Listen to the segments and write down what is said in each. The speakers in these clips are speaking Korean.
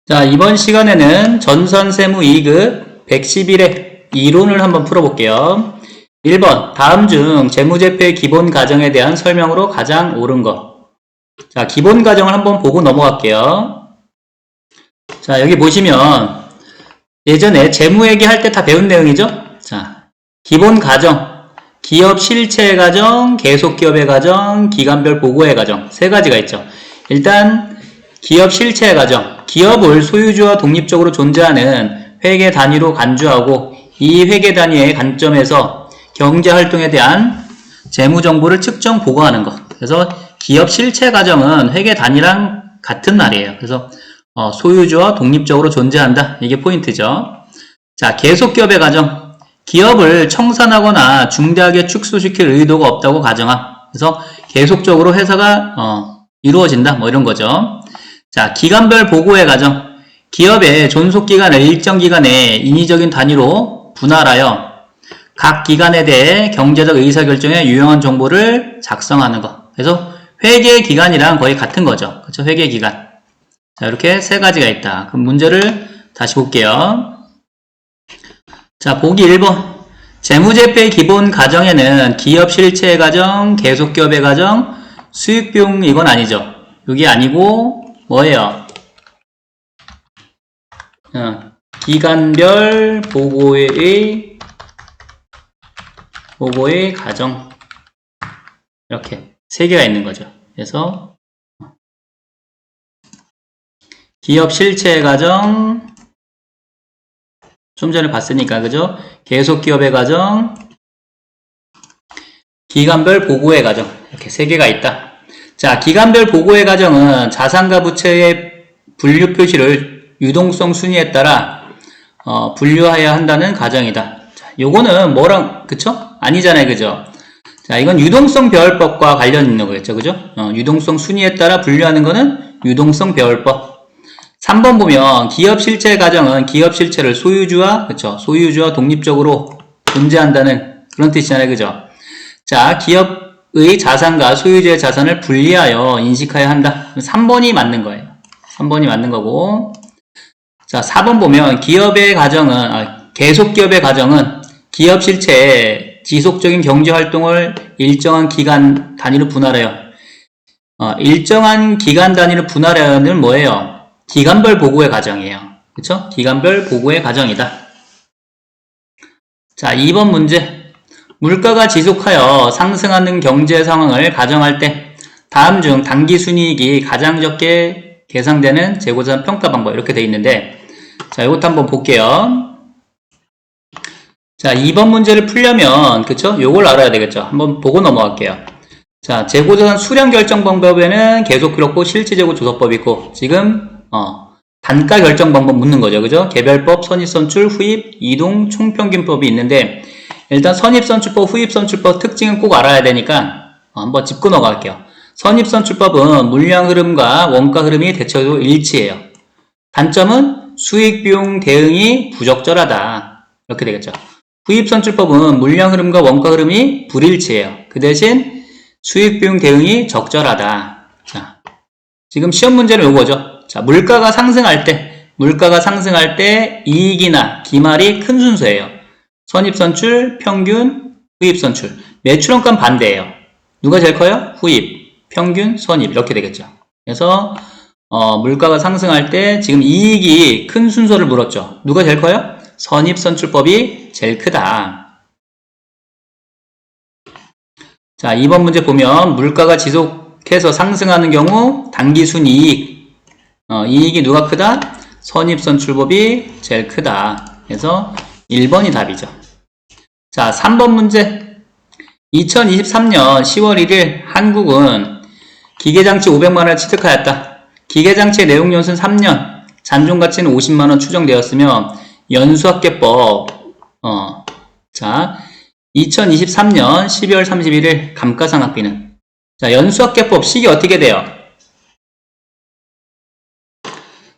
자, 이번 시간에는 전선세무 2급 111회 이론을 한번 풀어볼게요. 1번, 다음 중 재무제표의 기본 가정에 대한 설명으로 가장 옳은 것. 자, 기본 가정을 한번 보고 넘어갈게요. 자, 여기 보시면 예전에 재무회계 할 때 다 배운 내용이죠? 자, 기본 가정, 기업 실체 가정, 계속기업의 가정, 기간별 보고의 가정 세 가지가 있죠. 일단 기업 실체 가정, 기업을 소유주와 독립적으로 존재하는 회계 단위로 간주하고 이 회계 단위의 관점에서 경제활동에 대한 재무정보를 측정 보고하는 것. 그래서 기업 실체 가정은 회계 단위랑 같은 말이에요. 그래서 소유주와 독립적으로 존재한다. 이게 포인트죠. 자, 계속기업의 가정. 기업을 청산하거나 중대하게 축소시킬 의도가 없다고 가정함. 그래서 계속적으로 회사가 이루어진다. 뭐 이런 거죠. 자, 기간별 보고의 가정. 기업의 존속기간을 일정 기간에 인위적인 단위로 분할하여 각 기간에 대해 경제적 의사결정에 유용한 정보를 작성하는 것. 그래서 회계기간이랑 거의 같은 거죠. 그렇죠? 회계기간. 자, 이렇게 세 가지가 있다. 그럼 문제를 다시 볼게요. 자, 보기 1번. 재무제표의 기본 가정에는 기업 실체의 가정, 계속기업의 가정, 수익비용 이건 아니죠. 이게 아니고 뭐예요? 기간별 보고의 가정 이렇게 세 개가 있는 거죠. 그래서 기업 실체 가정 좀 전에 봤으니까 그죠? 계속기업의 가정, 기간별 보고의 가정 이렇게 세 개가 있다. 자, 기간별 보고의 가정은 자산과 부채의 분류 표시를 유동성 순위에 따라 분류해야 한다는 가정이다. 자, 요거는 뭐랑 그쵸? 아니잖아요, 그죠? 자, 이건 유동성 배열법과 관련 있는 거겠죠, 그죠? 유동성 순위에 따라 분류하는 거는 유동성 배열법. 3번 보면 기업 실체 가정은 기업 실체를 소유주와 그쵸? 소유주와 독립적으로 존재한다는 그런 뜻이잖아요, 그죠? 자, 기업의 자산과 소유주의 자산을 분리하여 인식해야 한다. 3번이 맞는 거예요. 3번이 맞는 거고. 자, 4번 보면 기업의 가정은, 계속기업의 가정은 기업 실체에 지속적인 경제활동을 일정한 기간 단위로 분할해요. 일정한 기간 단위로 분할하는 뭐예요? 기간별 보고의 가정이에요. 그쵸? 기간별 보고의 가정이다. 자, 2번 문제. 물가가 지속하여 상승하는 경제 상황을 가정할 때 다음 중 당기순이익이 가장 적게 계상되는 재고자산 평가 방법 이렇게 돼 있는데 자, 이것도 한번 볼게요. 자, 2번 문제를 풀려면 그쵸? 요걸 알아야 되겠죠? 한번 보고 넘어갈게요. 자, 재고자산 수량 결정 방법에는 계속 그렇고 실질재고 조사법이 있고 지금 단가 결정 방법 묻는 거죠. 그죠? 개별법, 선입선출, 후입, 이동, 총평균법이 있는데 일단 선입선출법, 후입선출법 특징은 꼭 알아야 되니까 한번 짚고 넘어갈게요. 선입선출법은 물량 흐름과 원가 흐름이 대체적으로 일치해요. 단점은 수익비용 대응이 부적절하다. 이렇게 되겠죠. 후입선출법은 물량 흐름과 원가 흐름이 불일치해요. 그 대신 수익비용 대응이 적절하다. 자, 지금 시험 문제는 요거죠. 자, 물가가 상승할 때 이익이나 기말이 큰 순서예요. 선입선출, 평균, 후입선출. 매출원가는 반대예요. 누가 제일 커요? 후입, 평균, 선입 이렇게 되겠죠. 그래서 물가가 상승할 때 지금 이익이 큰 순서를 물었죠. 누가 제일 커요? 선입선출법이 제일 크다. 자, 2번 문제 보면 물가가 지속해서 상승하는 경우 당기순이익 이익이 누가 크다? 선입선출법이 제일 크다. 그래서 1번이 답이죠. 자, 3번 문제. 2023년 10월 1일 한국은 기계장치 500만원을 취득하였다. 기계장치의 내용연수는 3년, 잔존가치는 50만원 추정되었으며 연수합계법 자, 2023년 12월 31일 감가상각비는 자, 연수합계법 식이 어떻게 돼요?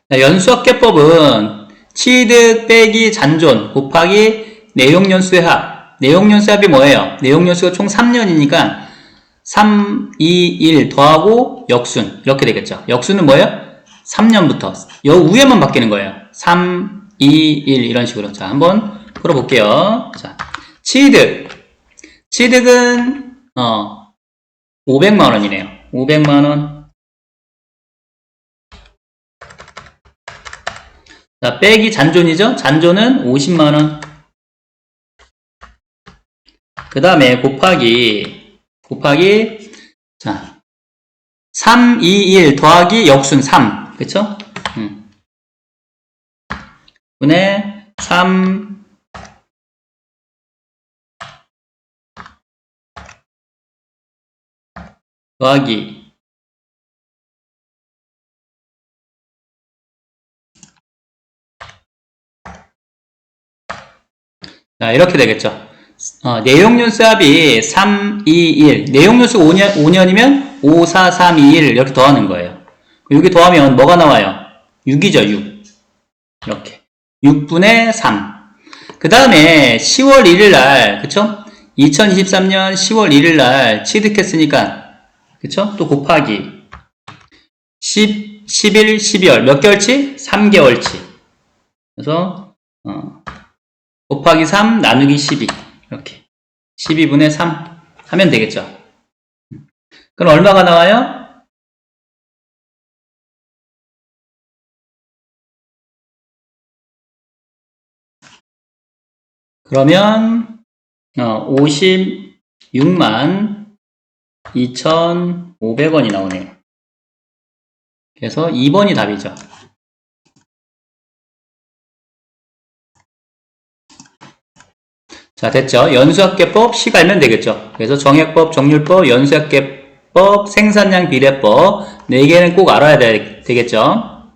자, 연수합계법은 취득 빼기 잔존 곱하기 내용연수의 합. 내용연수의 합이 뭐예요? 내용연수가 총 3년이니까 3, 2, 1 더하고 역순 이렇게 되겠죠. 역순은 뭐예요? 3년부터 여 위에만 바뀌는 거예요. 3, 2, 1 이런 식으로. 자, 한번 풀어볼게요. 자, 취득은 500만 원이네요. 500만 원. 자, 빼기 잔존이죠? 잔존은 50만 원. 그 다음에 곱하기 자 3, 2, 1 더하기 역순 3 그쵸? 분의 3 더하기 자 이렇게 되겠죠. 내용연수 합이 3, 2, 1 내용연수 5년이면 5, 4, 3, 2, 1 이렇게 더하는 거예요. 여기 더하면 뭐가 나와요? 6이죠. 6 이렇게 6분의 3 그 다음에 10월 1일날 그쵸? 2023년 10월 1일날 취득했으니까 그쵸? 또 곱하기 10, 11, 12월 몇 개월치? 3개월치 그래서 곱하기 3 나누기 12 이렇게 12분의 3 하면 되겠죠. 그럼 얼마가 나와요? 그러면 56만 2,500원이 나오네요. 그래서 2번이 답이죠. 자, 됐죠? 연수학계법 식 알면 되겠죠? 그래서 정액법, 정률법, 연수학계법, 생산량 비례법 4개는 꼭 알아야 되겠죠?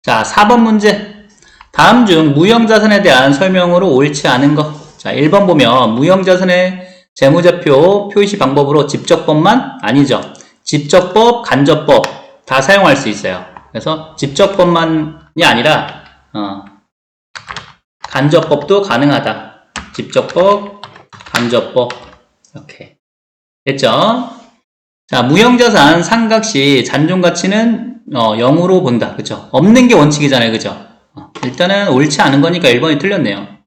자, 4번 문제. 다음 중 무형자산에 대한 설명으로 옳지 않은 것. 자, 1번 보면 무형자산의 재무제표 표시 방법으로 직접법만 아니죠. 직접법, 간접법 다 사용할 수 있어요. 그래서 직접법만이 아니라 간접법도 가능하다. 직접법, 간접법 이렇게 됐죠? 자, 무형자산 상각시 잔존가치는 0으로 본다. 그쵸? 없는 게 원칙이잖아요. 그죠? 일단은 옳지 않은 거니까 1번이 틀렸네요.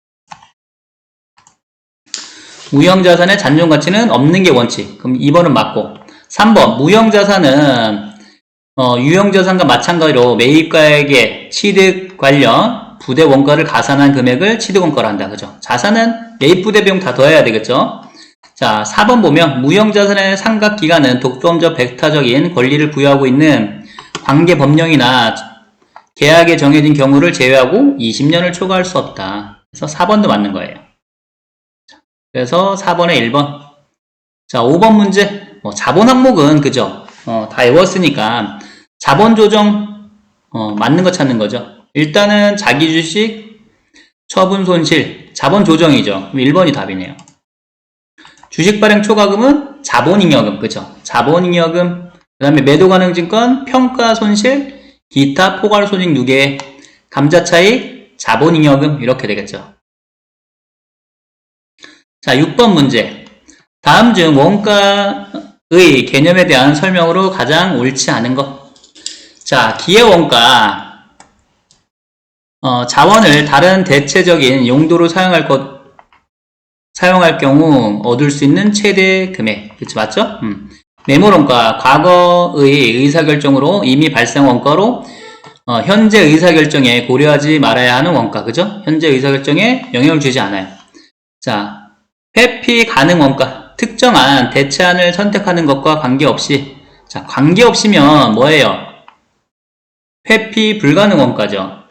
무형자산의 잔존가치는 없는 게 원칙. 그럼 2번은 맞고 3번 무형자산은 유형자산과 마찬가지로 매입가액의 취득 관련 부대 원가를 가산한 금액을 취득 원가로 한다. 그죠? 자산은 매입 부대 비용 다 더해야 되겠죠? 자, 4번 보면 무형자산의 상각기간은 독점적 배타적인 권리를 부여하고 있는 관계법령이나 계약에 정해진 경우를 제외하고 20년을 초과할 수 없다. 그래서 4번도 맞는 거예요. 그래서 4번에 1번. 자, 5번 문제. 자본 항목은 그죠? 다 외웠으니까 자본 조정 맞는 거 찾는 거죠. 일단은 자기 주식, 처분 손실, 자본 조정이죠. 1번이 답이네요. 주식 발행 초과금은 자본잉여금, 그죠? 자본잉여금, 그 다음에 매도 가능 증권, 평가 손실, 기타 포괄 손익 누계, 감자 차익, 자본잉여금 이렇게 되겠죠. 자, 6번 문제. 다음 중 원가의 개념에 대한 설명으로 가장 옳지 않은 것. 자, 기회원가. 자원을 다른 대체적인 용도로 사용할 경우 얻을 수 있는 최대 금액. 그치, 맞죠? 매몰원가. 과거의 의사결정으로 이미 발생 원가로 현재 의사결정에 고려하지 말아야 하는 원가. 그죠? 현재 의사결정에 영향을 주지 않아요. 자, 회피 가능 원가. 특정한 대체안을 선택하는 것과 관계없이. 자, 관계없이면 뭐예요? 회피 불가능 원가죠.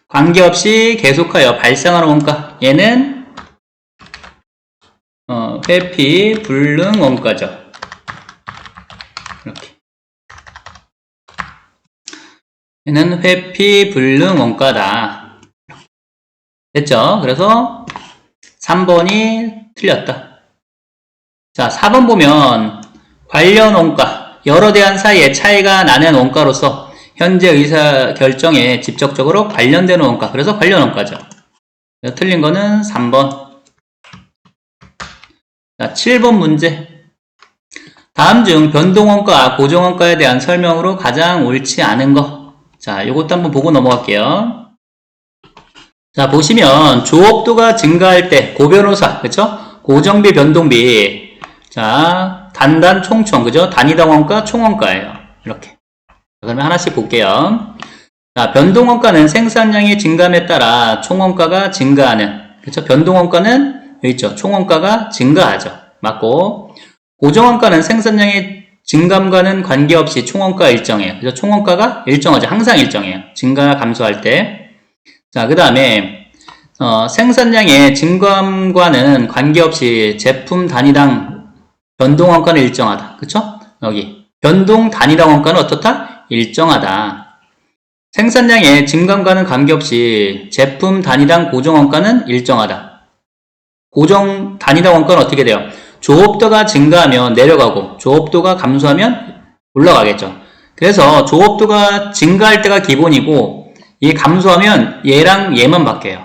관계없이 계속하여 발생하는 원가. 얘는 회피 불능 원가죠. 이렇게. 얘는 회피 불능 원가다. 됐죠? 그래서 3번이 틀렸다. 자, 4번 보면 관련 원가, 여러 대안 사이에 차이가 나는 원가로서 현재 의사결정에 직접적으로 관련되는 원가, 그래서 관련 원가죠. 틀린 거는 3번. 자, 7번 문제. 다음 중 변동원가, 고정원가에 대한 설명으로 가장 옳지 않은 거. 자, 요것도 한번 보고 넘어갈게요. 자, 보시면 조업도가 증가할 때 고변호사, 그쵸? 고정비, 변동비. 자, 단단, 총총, 그죠? 단위당 원가, 총원가예요. 이렇게. 그러면 하나씩 볼게요. 자, 변동원가는 생산량의 증감에 따라 총원가가 증가하는, 그쵸? 변동원가는 여기 있죠. 총원가가 증가하죠. 맞고, 고정원가는 생산량의 증감과는 관계없이 총원가가 일정해요. 그래서 총원가가 일정하죠. 항상 일정해요. 증가, 감소할 때. 자, 그 다음에 생산량의 증감과는 관계없이 제품 단위당 변동원가는 일정하다. 그쵸? 여기 변동 단위당 원가는 어떻다? 일정하다. 생산량의 증감과는 관계없이 제품 단위당 고정원가는 일정하다. 고정 단위당 원가는 어떻게 돼요? 조업도가 증가하면 내려가고 조업도가 감소하면 올라가겠죠. 그래서 조업도가 증가할 때가 기본이고 이게 감소하면 얘랑 얘만 바뀌어요.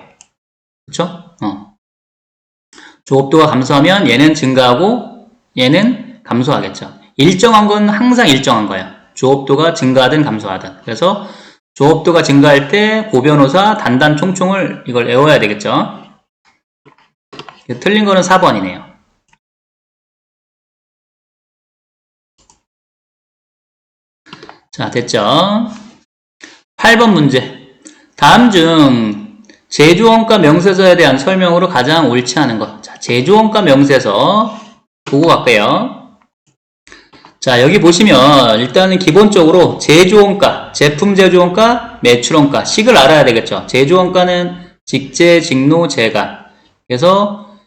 그쵸? 조업도가 감소하면 얘는 증가하고 얘는 감소하겠죠. 일정한 건 항상 일정한 거예요. 조업도가 증가하든 감소하든. 그래서 조업도가 증가할 때 고변호사, 단단, 총총을 이걸 외워야 되겠죠. 틀린 거는 4번이네요. 자, 됐죠? 8번 문제. 다음 중 제조원가 명세서에 대한 설명으로 가장 옳지 않은 것. 자, 제조원가 명세서 보고 갈게요. 자, 여기 보시면 일단은 기본적으로 제조원가, 제품 제조원가, 매출원가, 식을 알아야 되겠죠. 제조원가는 직제, 직노, 재가. 그래서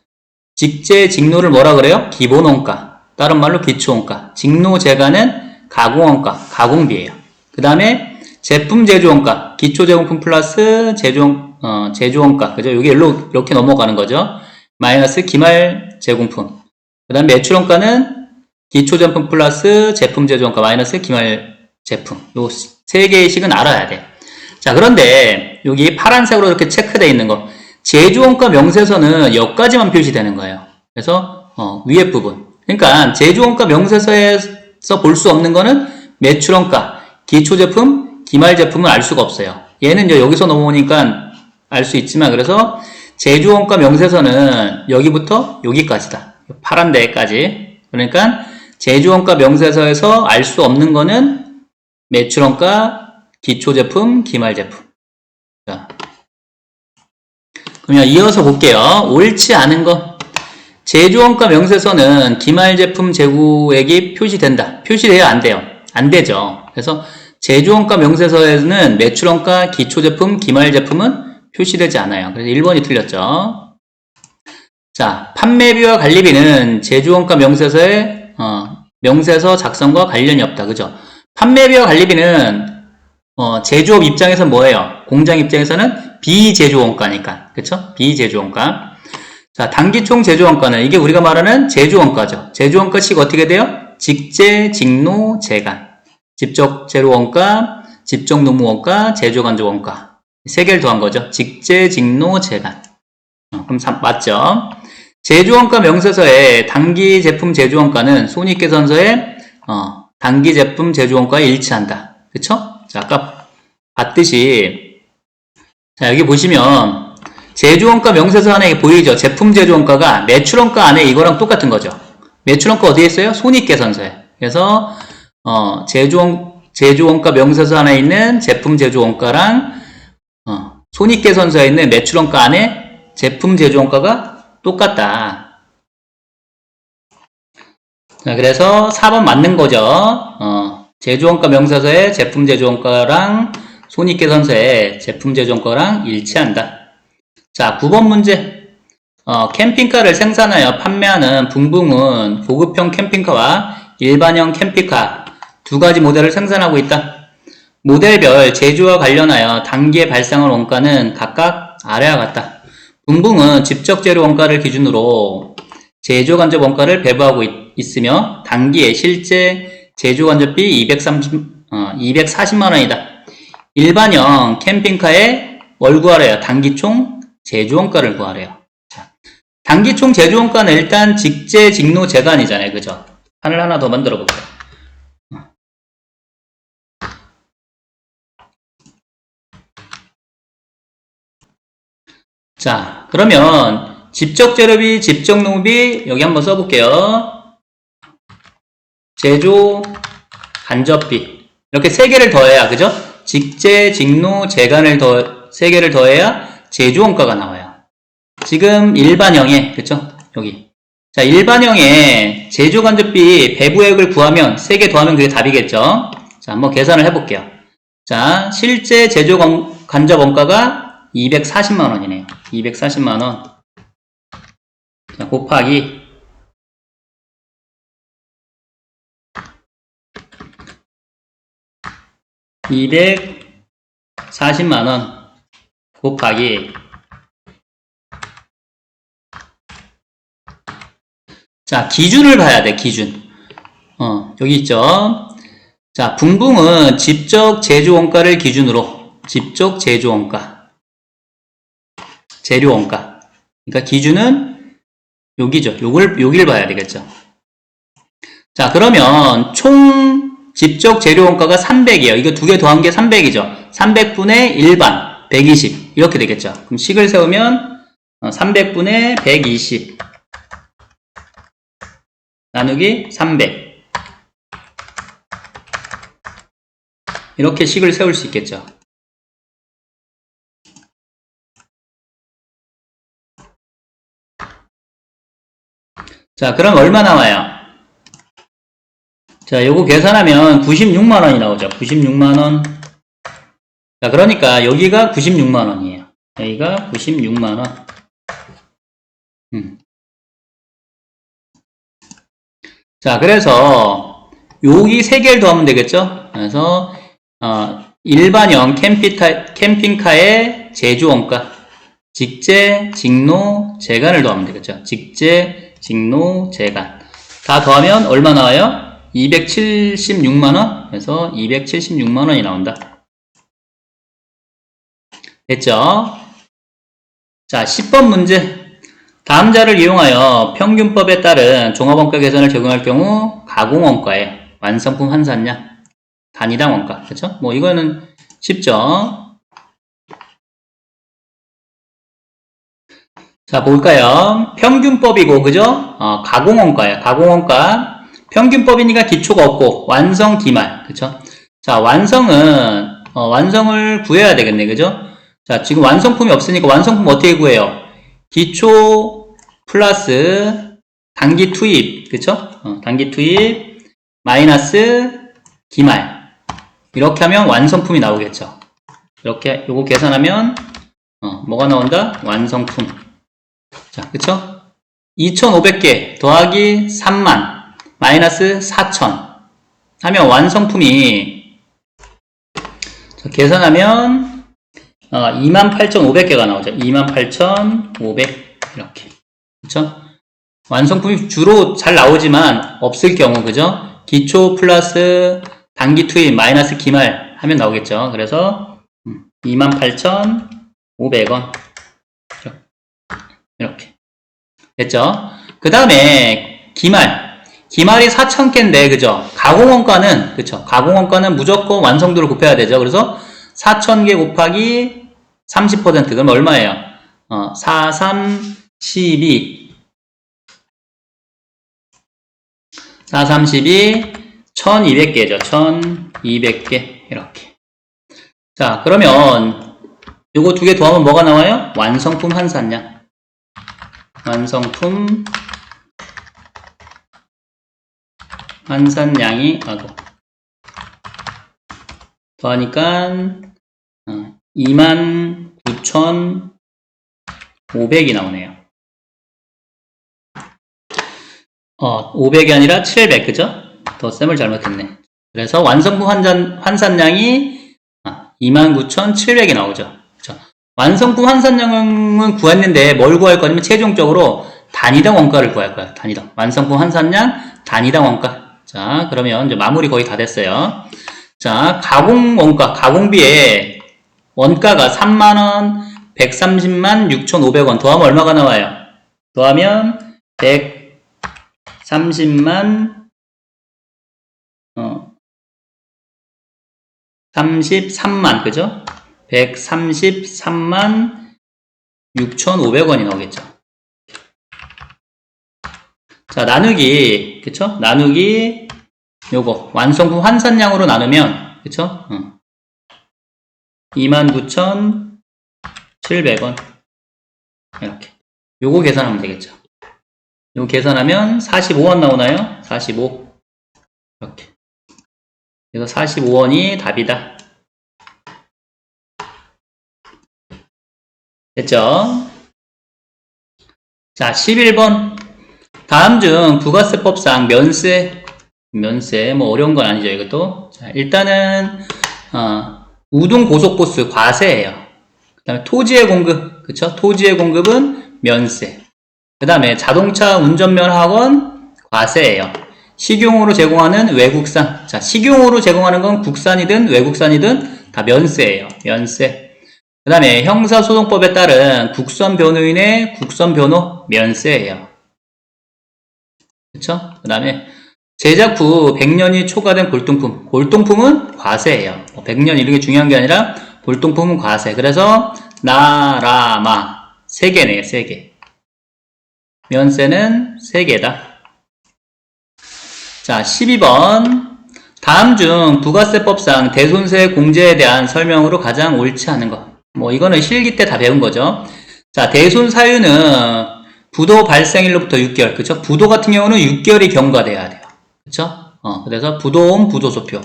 직제, 직노를 뭐라 그래요? 기본원가. 다른 말로 기초원가. 직노, 재가는 가공원가, 가공비예요. 그 다음에 제품 제조원가, 기초제공품 플러스 제조원가, 그죠? 여기 이렇게 넘어가는 거죠. 마이너스 기말 제공품. 그 다음 매출원가는 기초제품 플러스 제품 제조원가 마이너스 기말 제품. 요 세 개의 식은 알아야 돼. 자, 그런데 여기 파란색으로 이렇게 체크되어 있는 거, 제조원가 명세서는 여기까지만 표시되는 거예요. 그래서 위에 부분. 그러니까 제조원가 명세서에서 볼 수 없는 거는 매출원가, 기초제품, 기말제품은 알 수가 없어요. 얘는 여기서 넘어오니까 알 수 있지만, 그래서 제조원가 명세서는 여기부터 여기까지다. 파란 데까지. 그러니까 제조원가 명세서에서 알 수 없는 거는 매출원가, 기초제품, 기말제품. 자, 그러면 이어서 볼게요. 옳지 않은 거. 제조원가 명세서는 기말제품 재고액이 표시된다. 표시돼야 안 돼요. 안 되죠. 그래서 제조원가 명세서에는 매출원가, 기초제품, 기말제품은 표시되지 않아요. 그래서 1번이 틀렸죠. 자, 판매비와 관리비는 제조원가 명세서의 명세서 작성과 관련이 없다. 그죠? 판매비와 관리비는 제조업 입장에서는 뭐예요? 공장 입장에서는 비제조원가니까. 그쵸? 비제조원가. 자, 단기총 제조원가는 이게 우리가 말하는 제조원가죠. 제조원가식 어떻게 돼요? 직제, 직노, 재간. 직접 재료원가, 직접 노무원가, 제조간접원가. 세 개를 더한 거죠. 직제, 직노, 재간. 그럼 맞죠? 제조원가 명세서의 단기 제품 제조원가는 손익계산서의 단기 제품 제조원가에 일치한다. 그쵸? 자, 아까 봤듯이, 자, 여기 보시면 제조원가 명세서 안에 보이죠? 제품 제조원가가 매출원가 안에 이거랑 똑같은 거죠. 매출원가 어디에 있어요? 손익계산서에. 그래서 제조원가 명세서 안에 있는 제품 제조원가랑 손익계산서에 있는 매출원가 안에 제품 제조원가가 똑같다. 자, 그래서 4번 맞는 거죠. 제조원가 명세서의 제품 제조원가랑 손익계산서의 제품 제조원가랑 일치한다. 자, 9번 문제. 캠핑카를 생산하여 판매하는 붕붕은 고급형 캠핑카와 일반형 캠핑카 두 가지 모델을 생산하고 있다. 모델별 제조와 관련하여 단기에 발생한 원가는 각각 아래와 같다. 붕붕은 직접 재료 원가를 기준으로 제조 간접 원가를 배부하고 있으며 단기에 실제 제조 간접비 240만 원이다. 일반형 캠핑카의 뭘 구하래요? 단기총 제조 원가를 구하래요. 자, 단기총 제조 원가는 일단 직제, 직노, 재간이잖아요. 그죠? 판을 하나 더 만들어 볼게요. 자, 그러면 집적재료비, 집적농비 여기 한번 써볼게요. 제조, 간접비 이렇게 3개를 더해야, 그죠? 직제, 직노, 재간을 더 3개를 더해야 제조원가가 나와요. 지금 일반형에, 그쵸? 여기. 자, 일반형에 제조간접비 배부액을 구하면 3개 더하면 그게 답이겠죠? 자, 한번 계산을 해볼게요. 자, 실제 제조간접원가가 240만원이네요. 240만원. 자, 곱하기 240만원 곱하기, 자, 기준을 봐야 돼, 기준. 여기 있죠. 자, 분봉은 직접 제조원가를 기준으로, 직접 제조원가, 재료원가. 그러니까 기준은 여기죠. 여기를 봐야 되겠죠. 자, 그러면 총 직접 재료원가가 300이에요. 이거 2개 더한 게 300이죠. 300분의 일반, 120. 이렇게 되겠죠. 그럼 식을 세우면 300분의 120 나누기 300. 이렇게 식을 세울 수 있겠죠. 자, 그럼 얼마 나와요? 자, 요거 계산하면 96만원이 나오죠. 96만원. 자, 그러니까 여기가 96만원이에요. 여기가 96만원. 자, 그래서 여기 3개를 더하면 되겠죠? 그래서 일반형 캠핑카의 제조원가, 직제, 직노, 재간을 더하면 되겠죠? 직제, 직노, 재간 다 더하면 얼마 나와요? 276만원. 그래서 276만원이 나온다. 됐죠? 자, 10번 문제. 다음 자를 이용하여 평균법에 따른 종합원가 계산을 적용할 경우 가공원가에 완성품 환산량, 단위당 원가. 그렇죠? 뭐 이거는 쉽죠? 자, 볼까요? 평균법이고, 그죠? 가공원가예요. 가공원가. 평균법이니까 기초가 없고, 완성 기말. 그쵸? 자, 완성을 구해야 되겠네. 그죠? 자, 지금 완성품이 없으니까 완성품 어떻게 구해요? 기초 플러스 단기 투입. 그쵸? 단기 투입 마이너스 기말. 이렇게 하면 완성품이 나오겠죠? 이렇게, 요거 계산하면, 뭐가 나온다? 완성품. 자, 그쵸? 2,500개 더하기 3만. 마이너스 4,000 하면 완성품이, 계산하면 28,500개가 나오죠. 28,500 이렇게. 그쵸? 완성품이 주로 잘 나오지만 없을 경우, 그죠? 기초 플러스 단기 투입 마이너스 기말 하면 나오겠죠. 그래서 28,500원 이렇게 됐죠? 그 다음에 기말이 4,000개인데, 그죠? 가공원가는, 그쵸? 가공원가는 무조건 완성도를 곱해야 되죠. 그래서 4,000개 곱하기 30%, 그럼 얼마예요? 4, 3, 12. 4, 3, 12, 1200개죠. 1200개. 이렇게. 자, 그러면 요거 2개 더하면 뭐가 나와요? 완성품 환산량. 완성품 환산량이 더하니까 29,500이 나오네요. 500이 아니라 700, 그죠? 덧셈을 잘못했네. 그래서 완성품 환산량이 29,700이 나오죠. 그쵸? 완성품 환산량은 구했는데 뭘 구할 거냐면 최종적으로 단위당 원가를 구할 거예요. 단위당. 완성품 환산량, 단위당 원가. 자, 그러면 이제 마무리 거의 다 됐어요. 자, 가공원가, 가공비에 원가가 3만원, 130만 6,500원. 더하면 얼마가 나와요? 더하면 130만 133만, 그죠? 133만 6,500원이 나오겠죠. 자, 나누기, 그쵸? 나누기, 요거, 완성품 환산량으로 나누면, 그쵸? 29,700원. 이렇게. 요거 계산하면 되겠죠. 요거 계산하면 45원 나오나요? 45. 이렇게. 그래서 45원이 답이다. 됐죠? 자, 11번. 다음 중 부가세법상 면세, 뭐 어려운 건 아니죠, 이것도. 자, 일단은, 우등 고속버스 과세예요. 그 다음에 토지의 공급, 그쵸? 토지의 공급은 면세. 그 다음에 자동차 운전면 학원 과세예요. 식용으로 제공하는 외국산. 자, 식용으로 제공하는 건 국산이든 외국산이든 다 면세예요. 면세. 그 다음에 형사소송법에 따른 국선변호인의 국선변호 면세예요. 그쵸? 그 다음에 제작 후 100년이 초과된 골동품. 골동품은 과세예요. 100년 이런 게 중요한 게 아니라 골동품은 과세. 그래서 나라마 3개네요. 3개. 면세는 3개다. 자, 12번. 다음 중 부가세법상 대손세 공제에 대한 설명으로 가장 옳지 않은 것. 뭐 이거는 실기 때 다 배운 거죠. 자, 대손 사유는 부도 발생일로부터 6개월. 그쵸? 부도 같은 경우는 6개월이 경과돼야 돼요. 그쵸? 그래서 부도음 부도소표.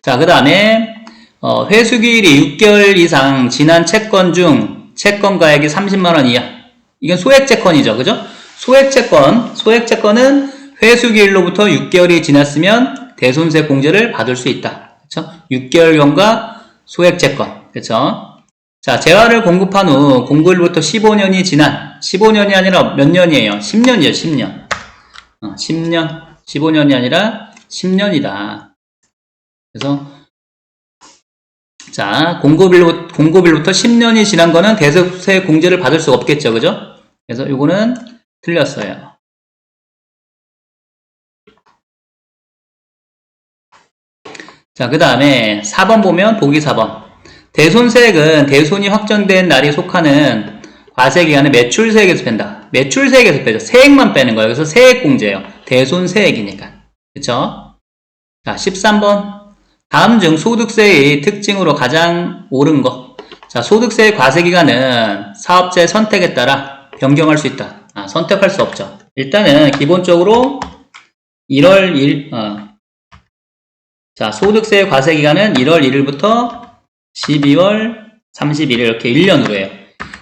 자, 그 다음에 회수기일이 6개월 이상 지난 채권 중 채권 가액이 30만원 이하. 이건 소액채권이죠. 그죠? 소액채권은 회수기일로부터 6개월이 지났으면 대손세 공제를 받을 수 있다. 그쵸? 6개월 경과 소액채권. 그쵸? 자, 재화를 공급한 후 공급일부터 15년이 지난, 15년이 아니라 몇 년이에요? 10년이에요, 10년. 10년. 15년이 아니라 10년이다. 그래서, 자, 공급일부터 10년이 지난 거는 대손세 공제를 받을 수 없겠죠, 그죠? 그래서 이거는 틀렸어요. 자, 그 다음에 4번 보면 보기 4번. 대손세액은 대손이 확정된 날이 속하는 과세기간에 매출세액에서 뺀다. 매출세액에서 빼죠. 세액만 빼는 거예요. 그래서 세액공제예요. 대손세액이니까. 그쵸? 자, 13번. 다음 중 소득세의 특징으로 가장 옳은 거. 자, 소득세의 과세기간은 사업자의 선택에 따라 변경할 수 있다. 선택할 수 없죠. 일단은 기본적으로 1월 1일, 자, 소득세의 과세기간은 1월 1일부터 12월 31일 이렇게 1년으로 해요.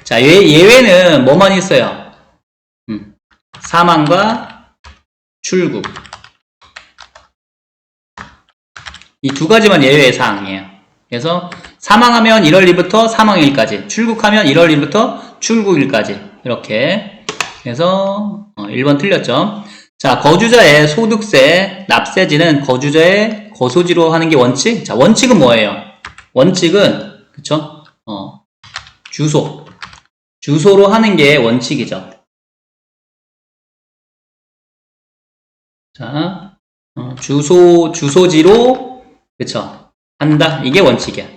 자, 예외는 뭐만 있어요? 사망과 출국. 이 두 가지만 예외의 사항이에요. 그래서 사망하면 1월 1일부터 사망일까지, 출국하면 1월 1일부터 출국일까지 이렇게 해서 1번 틀렸죠. 자, 거주자의 소득세 납세지는 거주자의 거소지로 하는 게 원칙. 자, 원칙은 뭐예요? 원칙은 그쵸? 주소로 하는 게 원칙이죠. 자, 주소지로 그쵸? 한다. 이게 원칙이야.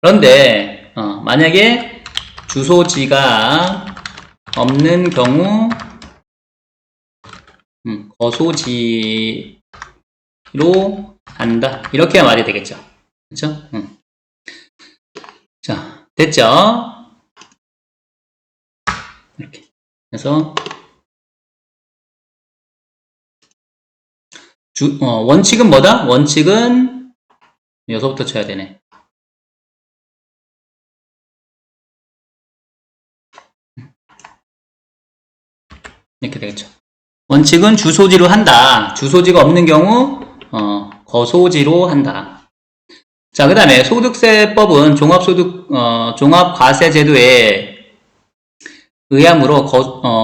그런데 만약에 주소지가 없는 경우 거소지로 한다. 이렇게 말이 되겠죠. 그쵸? 자, 됐죠? 이렇게. 그래서, 원칙은 뭐다? 원칙은, 여기서부터 쳐야 되네. 이렇게 되겠죠. 원칙은 주소지로 한다. 주소지가 없는 경우, 거소지로 한다. 자, 그 다음에 소득세법은 종합과세제도에 의함으로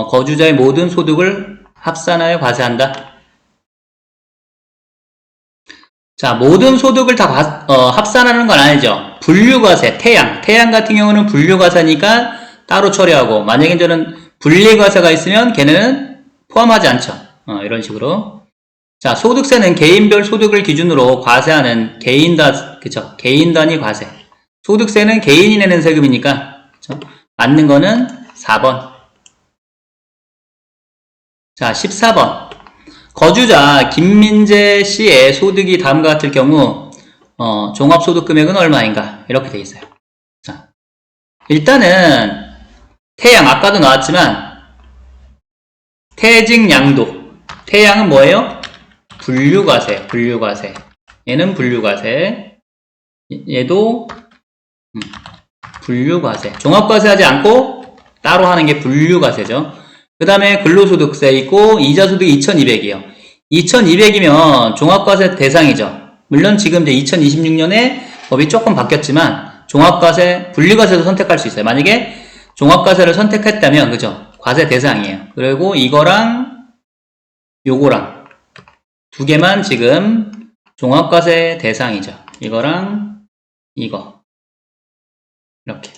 거주자의 모든 소득을 합산하여 과세한다. 자, 모든 소득을 다 합산하는 건 아니죠. 분류과세, 태양 같은 경우는 분류과세니까 따로 처리하고, 만약에 저는 분리과세가 있으면 걔네는 포함하지 않죠. 이런 식으로. 자, 소득세는 개인별 소득을 기준으로 과세하는 그쵸? 개인 단위 과세. 소득세는 개인이 내는 세금이니까, 그쵸? 맞는 거는 4번. 자, 14번. 거주자 김민재 씨의 소득이 다음과 같을 경우, 종합소득 금액은 얼마인가? 이렇게 돼 있어요. 자, 일단은, 태양, 아까도 나왔지만, 태직 양도. 태양은 뭐예요? 분류과세예요. 분류과세. 얘는 분류과세. 얘도 분류과세. 종합과세 하지 않고 따로 하는 게 분류과세죠. 그 다음에 근로소득세 있고 이자소득이 2200이요. 2200이면 종합과세 대상이죠. 물론 지금 이제 2026년에 법이 조금 바뀌었지만 종합과세, 분류과세도 선택할 수 있어요. 만약에 종합과세를 선택했다면 그죠? 과세 대상이에요. 그리고 이거랑 요거랑 두 개만 지금 종합과세 대상이죠. 이거랑 이거 이렇게.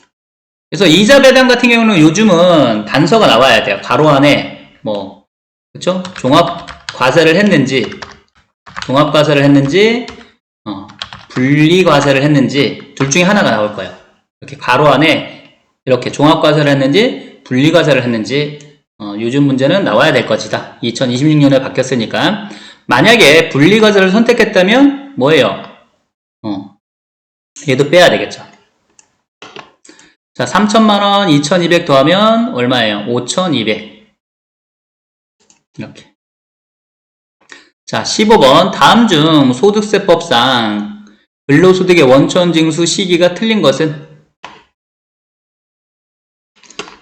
그래서 이자 배당 같은 경우는 요즘은 단서가 나와야 돼요. 가로 안에 뭐 그쵸? 종합과세를 했는지 분리과세를 했는지 둘 중에 하나가 나올 거예요. 이렇게 가로 안에 이렇게 종합과세를 했는지 분리과세를 했는지 요즘 문제는 나와야 될 것이다. 2026년에 바뀌었으니까 만약에 분리과세를 선택했다면 뭐예요? 얘도 빼야 되겠죠. 자, 3천만원 2200 더하면 얼마예요? 5200 이렇게. 자, 15번 다음 중 소득세법상 근로소득의 원천징수 시기가 틀린 것은?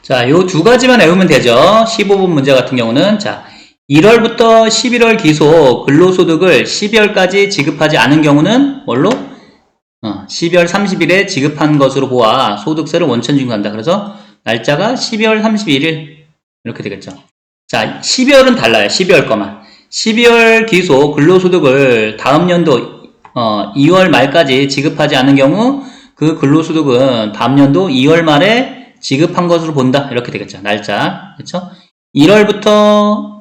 자, 요 두 가지만 외우면 되죠. 15번 문제 같은 경우는 자, 1월부터 11월 기속 근로소득을 12월까지 지급하지 않은 경우는 뭘로? 12월 30일에 지급한 것으로 보아 소득세를 원천징수한다. 그래서 날짜가 12월 31일 이렇게 되겠죠. 자, 12월은 달라요. 12월 거만. 12월 기속 근로소득을 다음 연도 2월 말까지 지급하지 않은 경우 그 근로소득은 다음 연도 2월 말에 지급한 것으로 본다. 이렇게 되겠죠. 날짜. 그렇죠? 1월부터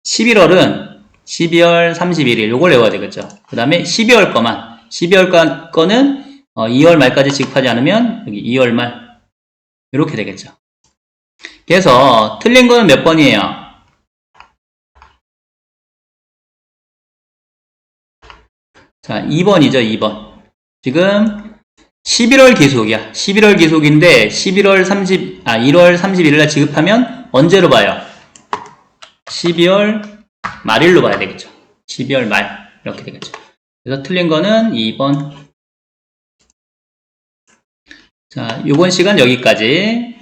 11월은 12월 31일 요걸 외워야 되겠죠. 그 다음에 12월 거만. 12월 거는 2월 말까지 지급하지 않으면 여기 2월 말 이렇게 되겠죠. 그래서 틀린 거는 몇 번이에요? 자, 2번이죠. 2번. 지금 11월 기속이야. 11월 기속인데 1월 30일 날 지급하면 언제로 봐요? 12월 말일로 봐야 되겠죠. 12월 말 이렇게 되겠죠. 그래서 틀린 거는 2번. 자, 이번 시간 여기까지.